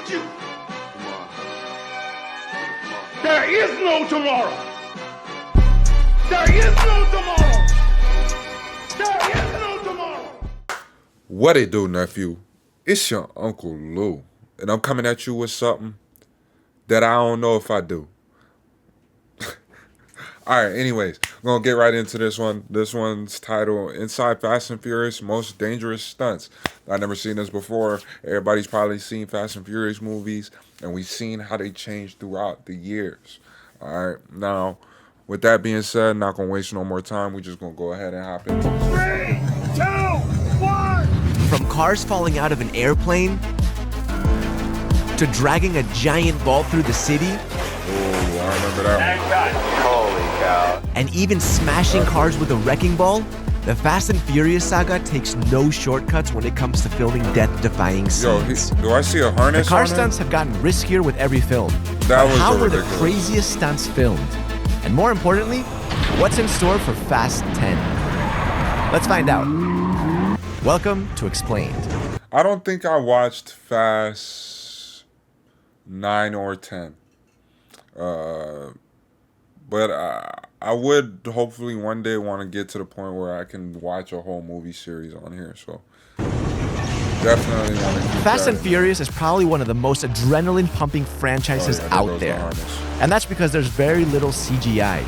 with you. There is no tomorrow. There is no tomorrow. There is no tomorrow. What it do, nephew? It's your Uncle Lou, and I'm coming at you with something that I don't know if I do. All right, anyways, I'm going to get right into this one. This one's titled Inside Fast and Furious Most Dangerous Stunts. I've never seen this before. Everybody's probably seen Fast and Furious movies, and we've seen how they changed throughout the years. All right, now, with that being said, not going to waste no more time. We're just going to go ahead and hop into it. 3, 2, 1. From cars falling out of an airplane to dragging a giant vault through the city. Oh, I remember that one. Holy cow. And even smashing cars with a wrecking ball, the Fast and Furious saga takes no shortcuts when it comes to filming death-defying scenes. Yo, do I see a The harness car on stunts have gotten riskier with every film. That But was how were the ridiculous. craziest stunts filmed? And more importantly, what's in store for Fast 10? Let's find out. Welcome to Explained. I don't think I watched Fast 9 or 10. But I would hopefully one day want to get to the point where I can watch a whole movie series on here. So definitely want to keep Fast that and in Furious is probably one of the most adrenaline-pumping franchises there out goes the there. harness. And that's because there's very little CGI.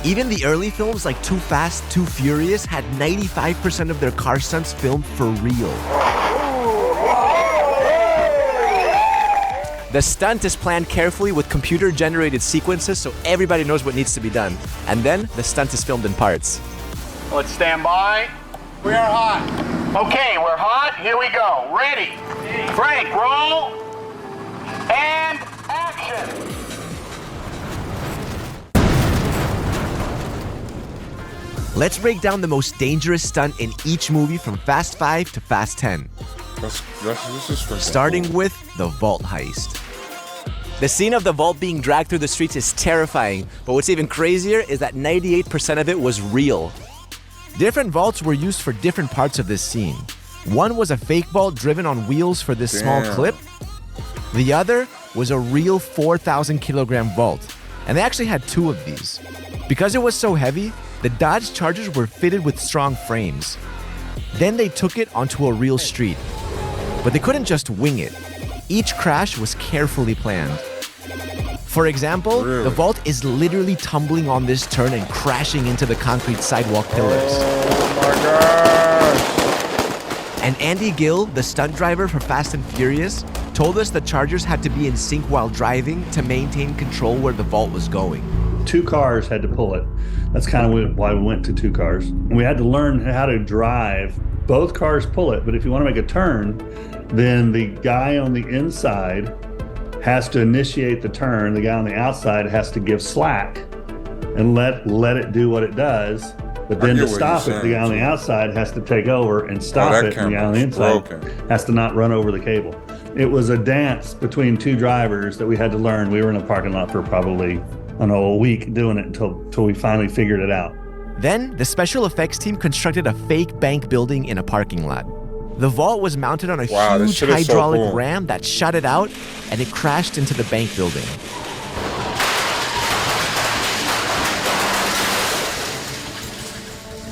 Even the early films like Too Fast, Too Furious had 95% of their car stunts filmed for real. The stunt is planned carefully with computer-generated sequences so everybody knows what needs to be done. And then the stunt is filmed in parts. Let's stand by. We are hot. Okay, we're hot. Here we go. Ready. Frank, roll. And action. Let's break down the most dangerous stunt in each movie from Fast 5 to Fast 10. This is freaking Starting cool. with the vault heist. The scene of the vault being dragged through the streets is terrifying, but what's even crazier is that 98% of it was real. Different vaults were used for different parts of this scene. One was a fake vault driven on wheels for this small clip. The other was a real 4,000 kilogram vault, and they actually had two of these. Because it was so heavy, the Dodge Chargers were fitted with strong frames. Then they took it onto a real street. But they couldn't just wing it. Each crash was carefully planned. For example, the vault is literally tumbling on this turn and crashing into the concrete sidewalk pillars. Oh my gosh! And Andy Gill, the stunt driver for Fast and Furious, told us the Chargers had to be in sync while driving to maintain control where the vault was going. 2 cars had to pull it. That's kind of why we went to 2 cars. And we had to learn how to drive. Both cars pull it, but if you want to make a turn, then the guy on the inside has to initiate the turn. The guy on the outside has to give slack and let it do what it does. But then to stop it, the guy on the outside has to take over and stop it, and the guy on the inside has to not run over the cable. It was a dance between 2 drivers that we had to learn. We were in a parking lot for probably, I don't know, a week doing it until we finally figured it out. Then, the special effects team constructed a fake bank building in a parking lot. The vault was mounted on a huge hydraulic ram that shut it out, and it crashed into the bank building.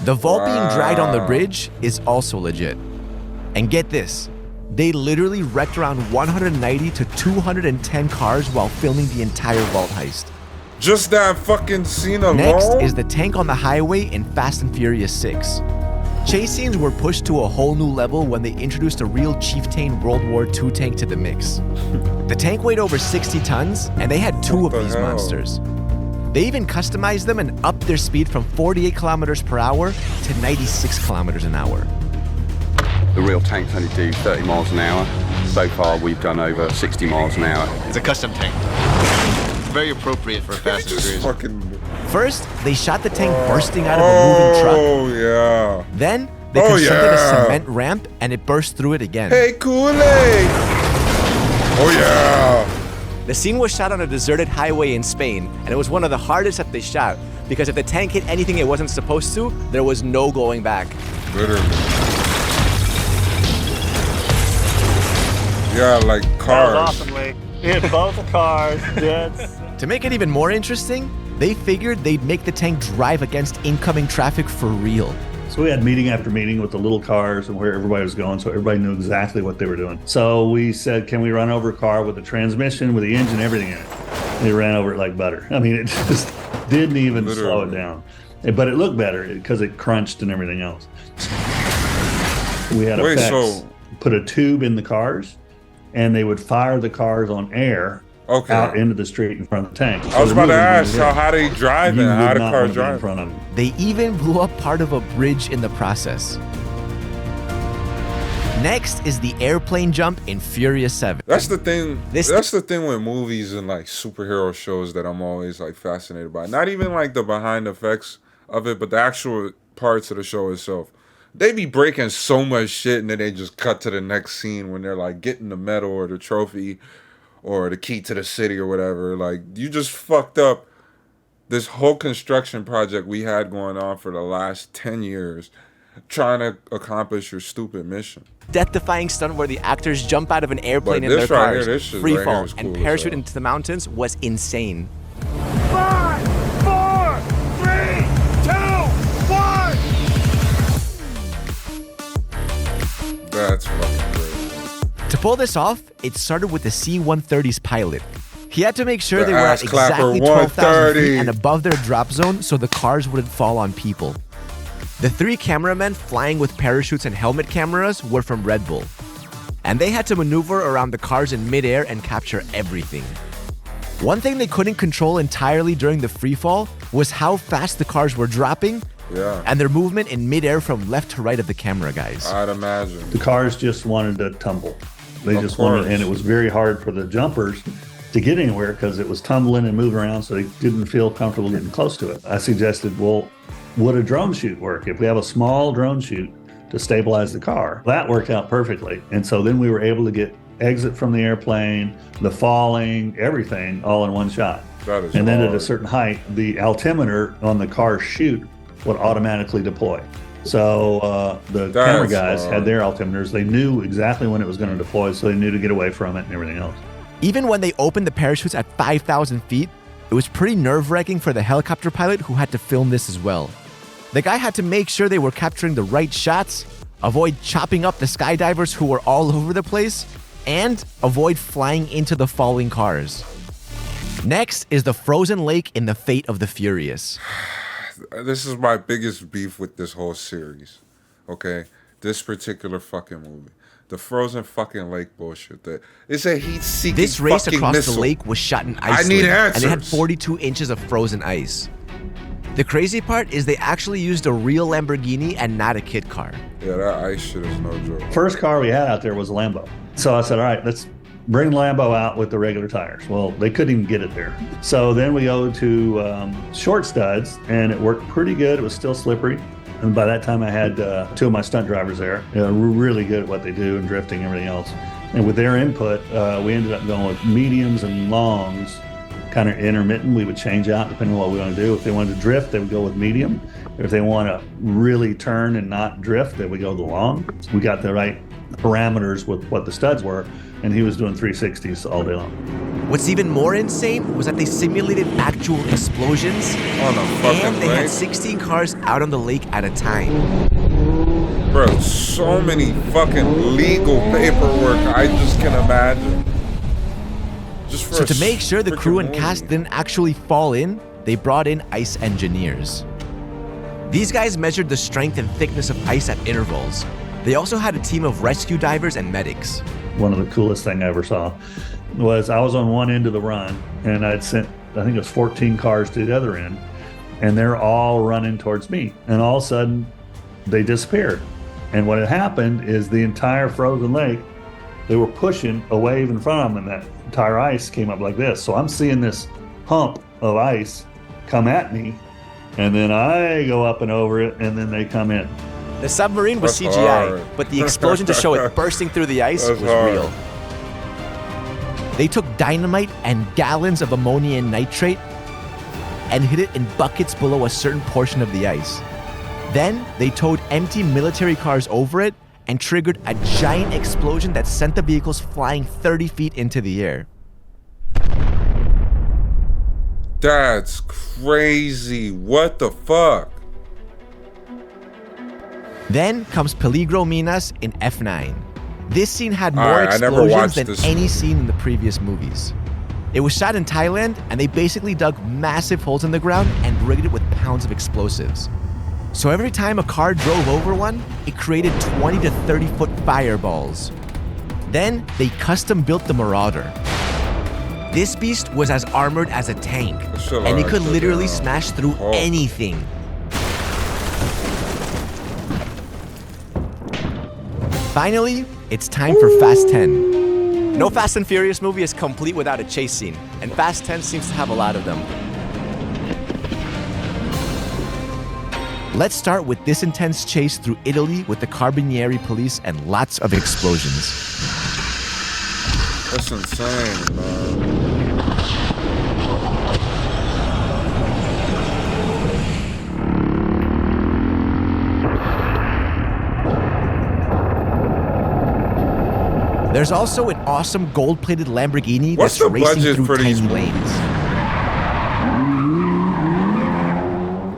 The vault being dragged on the bridge is also legit. And get this, they literally wrecked around 190 to 210 cars while filming the entire vault heist. Just that fucking scene alone? Next is the tank on the highway in Fast and Furious 6. Chase scenes were pushed to a whole new level when they introduced a real Chieftain World War II tank to the mix. The tank weighed over 60 tons, and they had 2 of these monsters. They even customized them and upped their speed from 48 kilometers per hour to 96 kilometers an hour. The real tanks only do 30 miles an hour. So far, we've done over 60 miles an hour. It's a custom tank. It's very appropriate for a Fast and Furious. First, they shot the tank bursting out of a moving truck. Oh, yeah. Then, they constructed a cement ramp and it burst through it again. Hey, Kool-Aid! Oh, yeah. The scene was shot on a deserted highway in Spain, and it was one of the hardest that they shot, because if the tank hit anything it wasn't supposed to, there was no going back. Literally. Yeah, like That cars. was awesome, Lee. It hit both the cars, jets. To make it even more interesting, they figured they'd make the tank drive against incoming traffic for real. So we had meeting after meeting with the little cars and where everybody was going, so everybody knew exactly what they were doing. So we said, can we run over a car with the transmission, with the engine, everything in it? And they ran over it like butter. I mean, it just didn't even slow it down. But it looked better because it crunched and everything else. We had effects. Put a tube in the cars, and they would fire the cars on air out into the street in front of the tank. So I was about to ask, how they driving? How the car drive? In front of them. They even blew up part of a bridge in the process. Next is the airplane jump in Furious 7. That's the thing. That's the thing with movies and like superhero shows that I'm always like fascinated by. Not even like the behind effects of it, but the actual parts of the show itself. They be breaking so much shit and then they just cut to the next scene when they're like getting the medal or the trophy or the key to the city or whatever. Like, you just fucked up this whole construction project we had going on for the last 10 years trying to accomplish your stupid mission. Death-defying stunt where the actors jump out of an airplane in their cars, free fall, and parachute into the mountains was insane. 5, 4, 3, 2, 1. That's fucking crazy. To pull this off, it started with the C-130's pilot. He had to make sure they were at exactly 12,000 feet and above their drop zone so the cars wouldn't fall on people. The 3 cameramen flying with parachutes and helmet cameras were from Red Bull. And they had to maneuver around the cars in midair and capture everything. One thing they couldn't control entirely during the free fall was how fast the cars were dropping and their movement in midair from left to right of the camera guys. I'd imagine. The cars just wanted to tumble. They just wanted, and it was very hard for the jumpers to get anywhere because it was tumbling and moving around, so they didn't feel comfortable getting close to it. I suggested, well, would a drone chute work? If we have a small drone chute to stabilize the car, that worked out perfectly. And so then we were able to get exit from the airplane, the falling, everything all in one shot. And then at a certain height, the altimeter on the car chute would automatically deploy. So the camera guys had their altimeters. They knew exactly when it was going to deploy, so they knew to get away from it and everything else. Even when they opened the parachutes at 5,000 feet, it was pretty nerve-wracking for the helicopter pilot who had to film this as well. The guy had to make sure they were capturing the right shots, avoid chopping up the skydivers who were all over the place, and avoid flying into the falling cars. Next is the frozen lake in The Fate of the Furious. This is my biggest beef with this whole series, okay? This particular fucking movie. The frozen fucking lake bullshit. It's a heat-seeking This race fucking across missile. the lake was shot in Iceland. I need answers. And it had 42 inches of frozen ice. The crazy part is they actually used a real Lamborghini and not a kit car. Yeah, that ice shit is no joke. First car we had out there was a Lambo. So I said, all right, let's bring Lambo out with the regular tires. Well, they couldn't even get it there. So then we go to short studs, and it worked pretty good. It was still slippery. And by that time, I had 2 of my stunt drivers there. Really good at what they do and drifting and everything else. And with their input, we ended up going with mediums and longs, kind of intermittent. We would change out depending on what we want to do. If they wanted to drift, they would go with medium. If they want to really turn and not drift, they would go the long. We got the right parameters with what the studs were, and he was doing 360s all day long. What's even more insane was that they simulated actual explosions, On the fucking and they lake? had 16 cars out on the lake at a time. Bro, so many fucking legal paperwork I just can imagine. Just for So to make sure the crew and cast didn't actually fall in, they brought in ice engineers. These guys measured the strength and thickness of ice at intervals. They also had a team of rescue divers and medics. One of the coolest thing I ever saw was I was on one end of the run, and I'd sent, I think it was 14 cars to the other end, and they're all running towards me. And all of a sudden, they disappeared. And what had happened is the entire frozen lake, they were pushing a wave in front of them, and that entire ice came up like this. So I'm seeing this hump of ice come at me, and then I go up and over it, and then they come in. The submarine was That's CGI, hard. but the explosion to show it bursting through the ice That's was hard. real. They took dynamite and gallons of ammonium nitrate and hid it in buckets below a certain portion of the ice. Then they towed empty military cars over it and triggered a giant explosion that sent the vehicles flying 30 feet into the air. That's crazy. What the fuck? Then comes Peligro Minas in F9. This scene had more Alright, I never explosions watched than this any one. scene in the previous movies. It was shot in Thailand, and they basically dug massive holes in the ground and rigged it with pounds of explosives. So every time a car drove over one, it created 20 to 30 foot fireballs. Then they custom built the Marauder. This beast was as armored as a tank, and it could literally smash through anything. Finally, it's time for Fast 10. No Fast and Furious movie is complete without a chase scene, and Fast 10 seems to have a lot of them. Let's start with this intense chase through Italy with the Carabinieri police and lots of explosions. That's insane, man. There's also an awesome gold-plated Lamborghini What's that's the racing budget through for these tiny movies? lanes.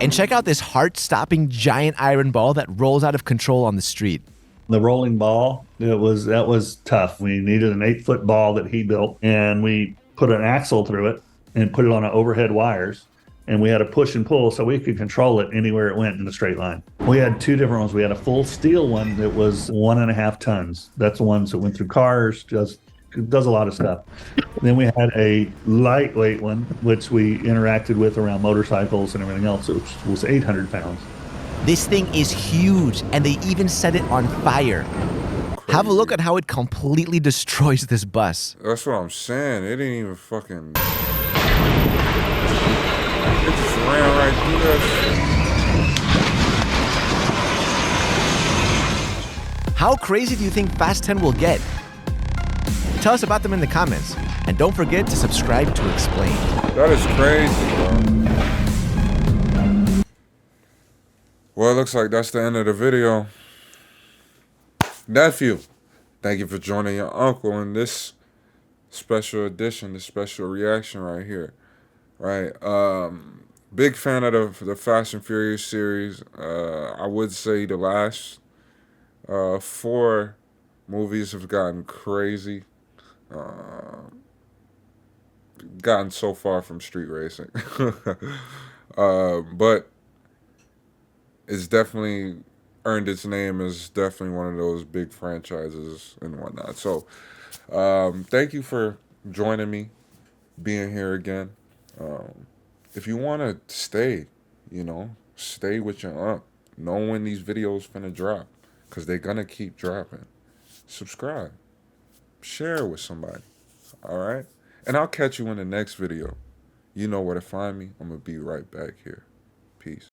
And check out this heart-stopping giant iron ball that rolls out of control on the street. The rolling ball, that was tough. We needed an 8-foot ball that he built, and we put an axle through it and put it on overhead wires. And we had to push and pull so we could control it anywhere it went in a straight line. We had two different ones. We had a full steel one that was 1.5 tons. That's the ones that went through cars, does a lot of stuff. Then we had a lightweight one, which we interacted with around motorcycles and everything else, which was 800 pounds. This thing is huge, and they even set it on fire. Have a look at how it completely destroys this bus. That's what I'm saying. It didn't even fucking... It just ran right through that shit. How crazy do you think Fast 10 will get? Tell us about them in the comments. And don't forget to subscribe to Explain. That is crazy, bro. Well, it looks like that's the end of the video. Nephew, thank you for joining your uncle in this special edition, this special reaction right here. Right, big fan of the Fast and Furious series. I would say the last 4 movies have gotten crazy. Gotten so far from street racing, but it's definitely earned its name as definitely one of those big franchises and whatnot. So, thank you for joining me, being here again. If you want to stay, stay with your aunt. Know when these videos finna drop, because they're going to keep dropping. Subscribe. Share with somebody. All right? And I'll catch you in the next video. You know where to find me. I'm going to be right back here. Peace.